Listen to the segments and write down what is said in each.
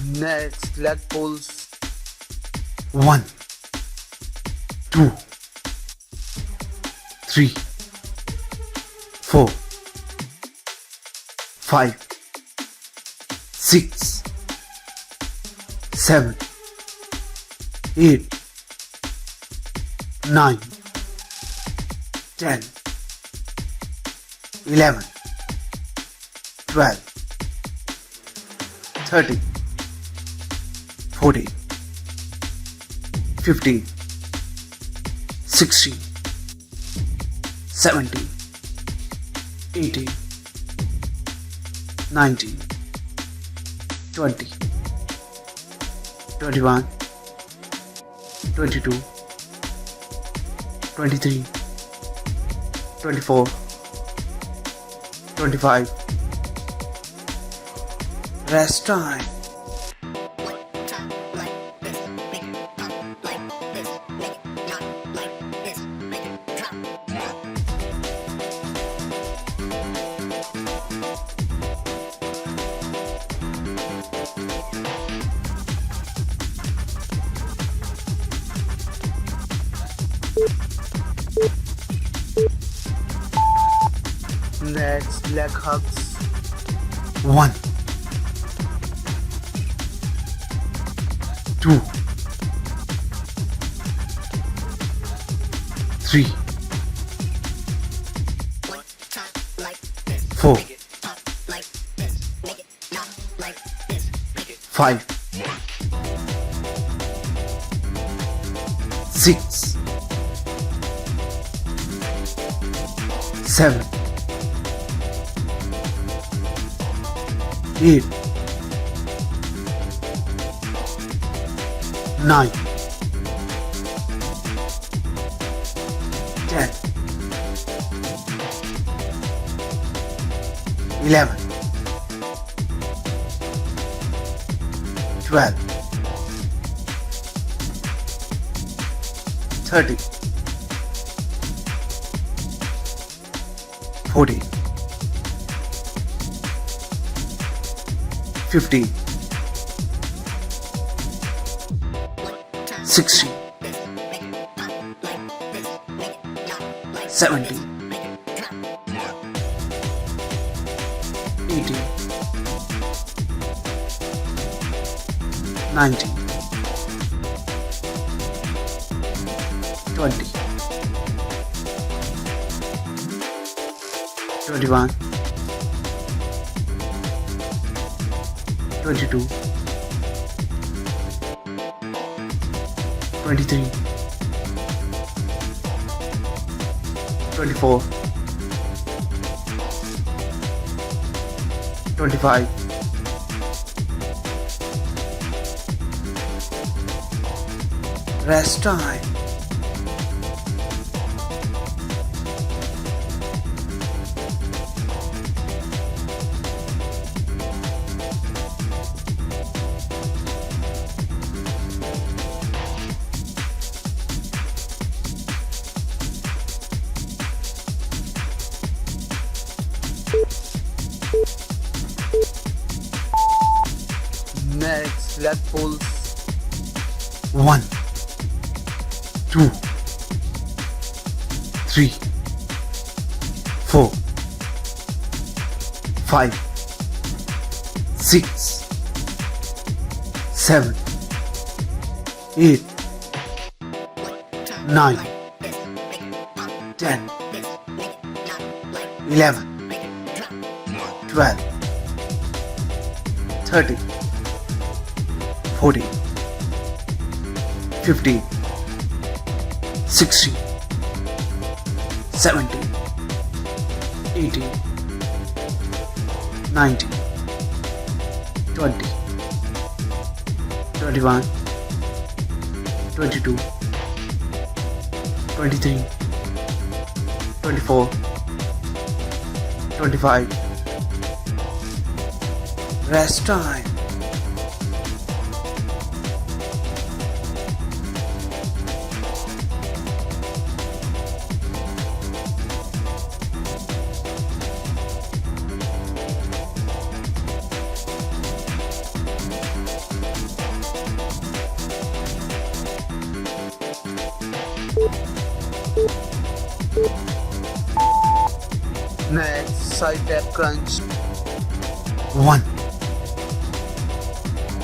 Next, leg pulls. 1, 2, 3, 4, 5, 6, 7, 8, 9, 10, 11, 12, 13, 14, 15, 16, 17, 18, 19, 20, 21, 22, 23, 24, 25. Rest time. Next, leg hugs. 1, 2, 3, 4, 5, 6, 7, 8, 9, 10, 11, 12, 13, 14, 15, 16, 17, 18, 19, 20, 21, 22, 23, 24, 25, rest time. Next, leg pulls. 1, 2, 3, 4, 5, 6, 7, 8, 9, 10, 11, 12, 13, 14, 15, 16, 17, 18, 19, 20, 21, 22, 23, 24, 25. Rest time. side tap crunch. 1,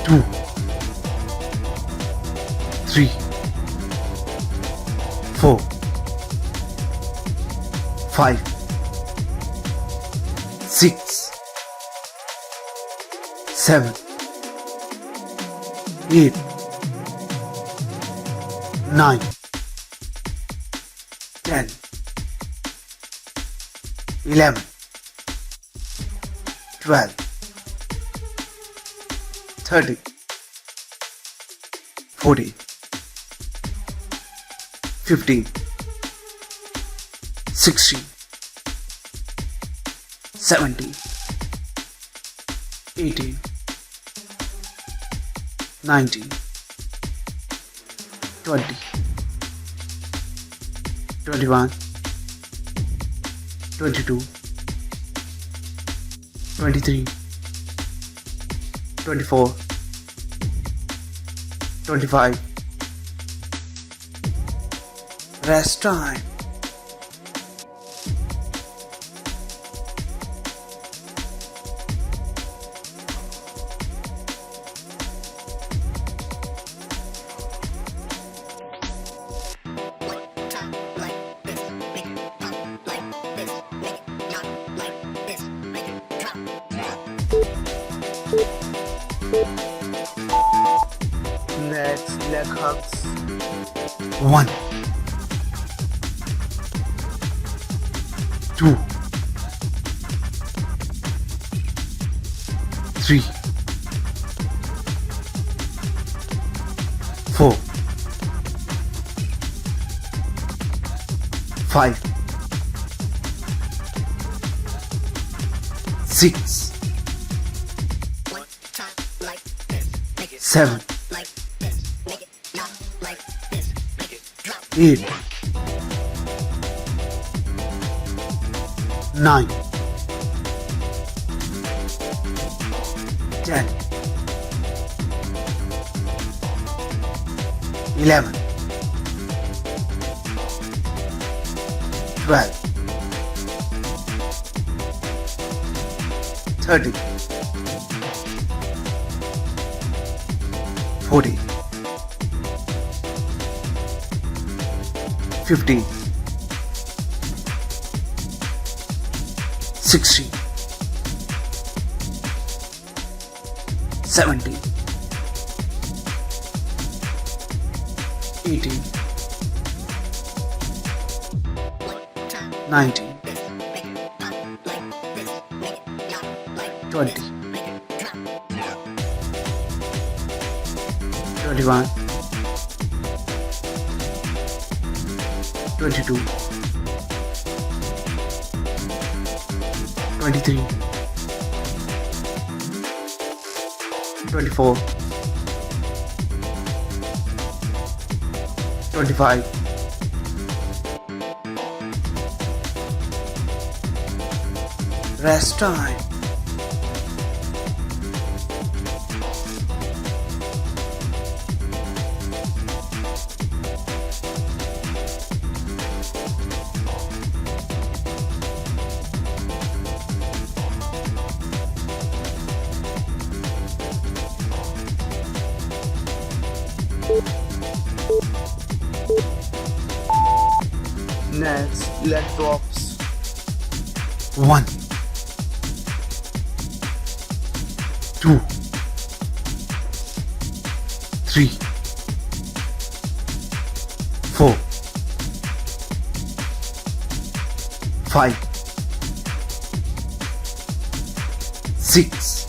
2, 3, 4, 5, 6, 7, 8, 9, 10, 11, 12, 13, 14, 15, 16, 17, 18, 19, 20, 21, 22, 23, 24, 25. Rest time. Next, leg hugs. 1, 2, 3, 4, 5, 6, 7, 8, 9, 10, 11, 12, 13, 14, 15, 16, 17, 18, 19, 20, 21, 22, 23, 24, 25, 'Rest time'. Next, leg drops. 1, 2, 3, 4, 5, 6,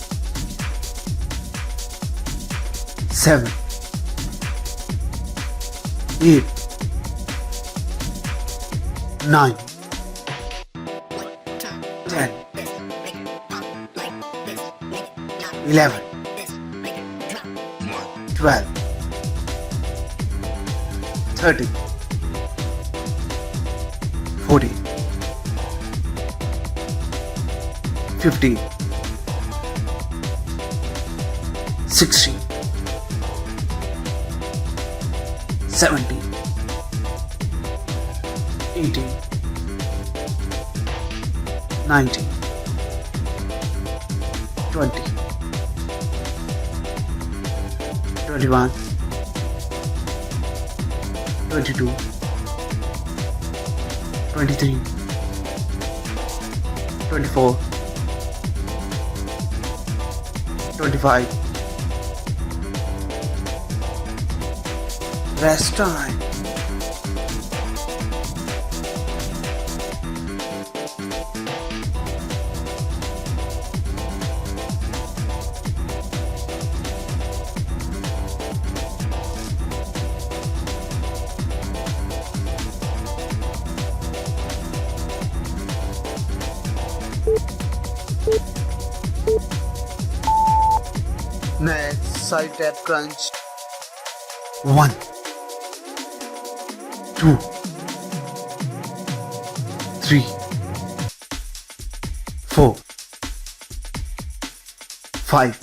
7, 8, 9, 10, 11, 12, 13, 14, 15, 16, 17, 18, 19, 20, 21, 22, 23, 24, 25. Rest time. Next, side tap crunch. 1, 2, 3, 4, 5,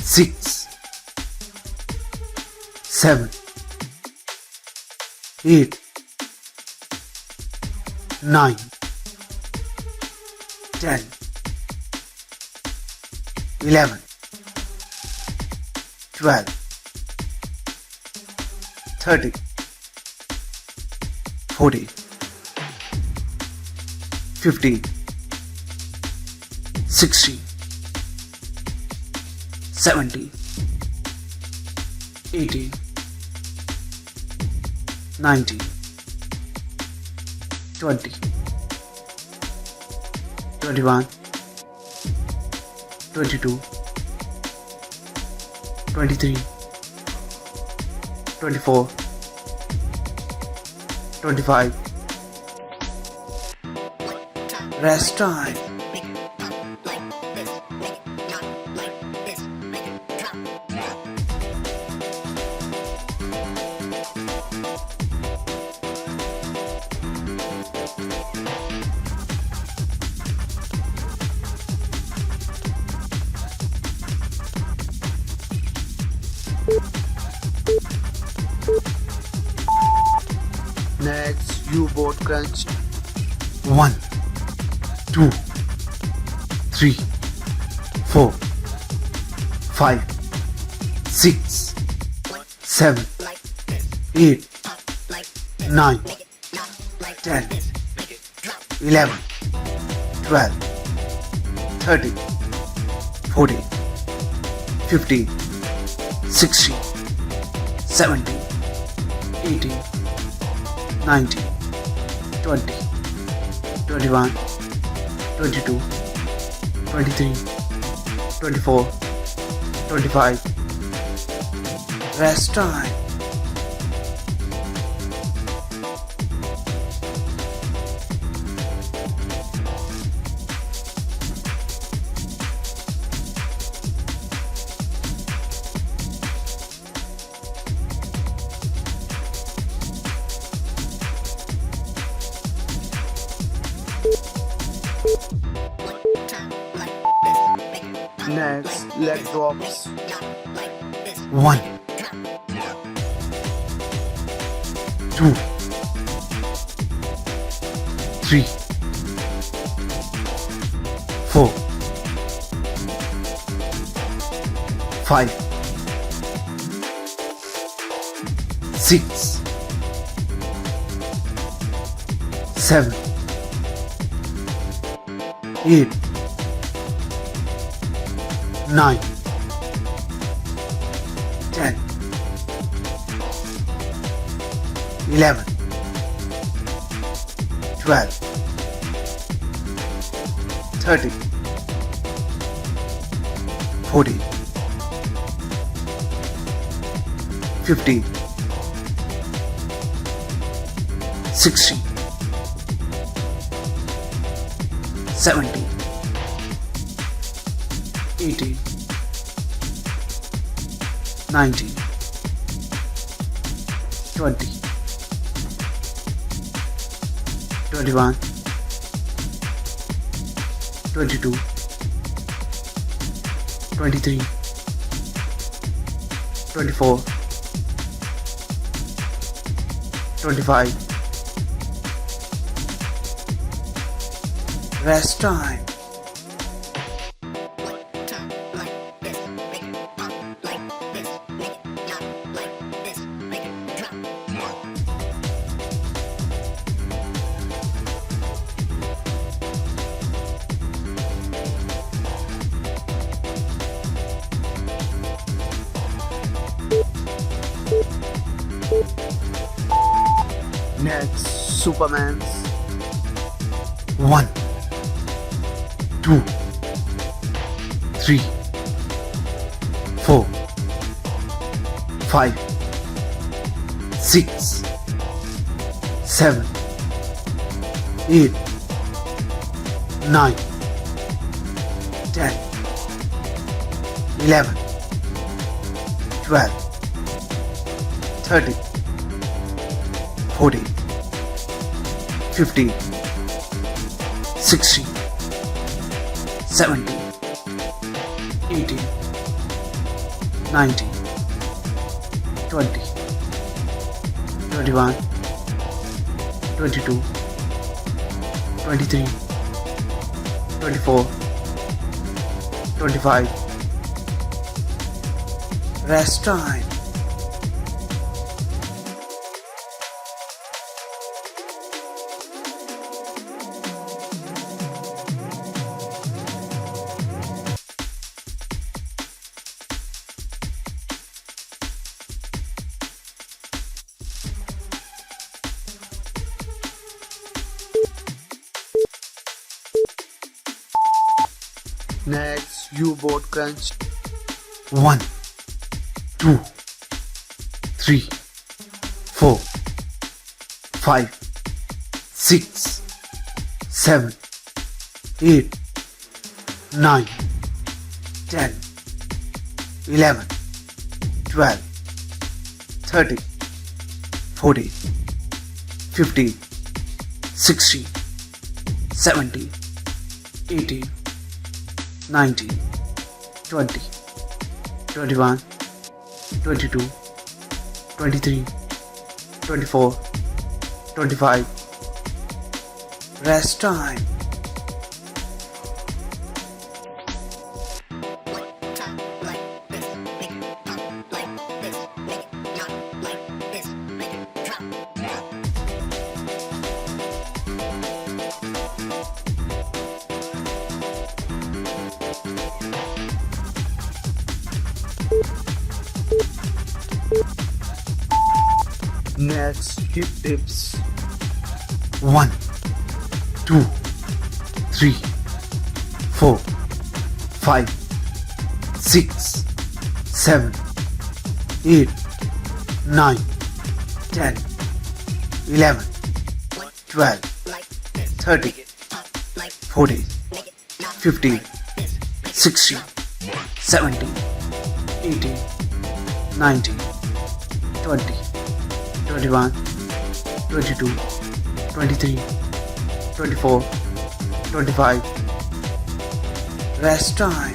6, 7, 8, 9, 10, 11, 12, 13, 14, 15, 16, 17, 18, 19, 20, 21, 22, 23, 24, 25. Rest time. Next, U-boat crunch. 1, 2, 3, 4, 5, 6, 7, 8, 9, 10, 11, 12, 13, 14, 15, 16, 17, 18, 19, 20, 21, 22, 23, 24, 25. Rest time. Next, leg drops. 1, 2, 3, 4, 5, 6, 7, 8, 9, 10, 11, 12, 13, 14, 15, 16, 17, 18, 19, 20, 21, 22, 23, 24, 25. Rest time. Next, Superman's. 1, 2, 3, 4, 5, 6, 7, 8, 9, 10, 11, 12, 13, 14, 15, 16, 17, 18, 19, 20, 21, 22, 23, 24, 25. Rest time. Next, U-boat crunch. 1, 2, 3, 4, 5, 6, 7, 8, 9, 10, 11, 12, 13, 14, 15, 16, 17, 18, 19, 20, 21, 22, 23, 24, 25. Rest time. Next, hip dips. 1, 2, 3, 4, 5, 6, 7, 8, 9, 10, 11, 12, 13, 14, 15, 16, 17, 18, 19, 20, 21, 22, 23, 24, 25. Rest time.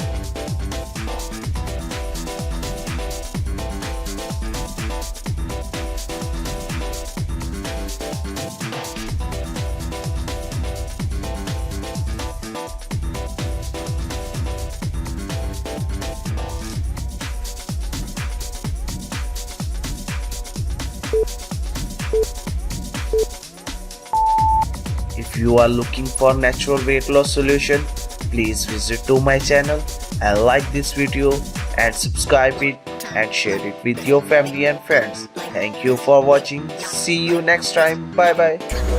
If you are looking for natural weight loss solution, please visit to my channel and like this video and subscribe it and share it with your family and friends. Thank you for watching. See you next time. Bye bye.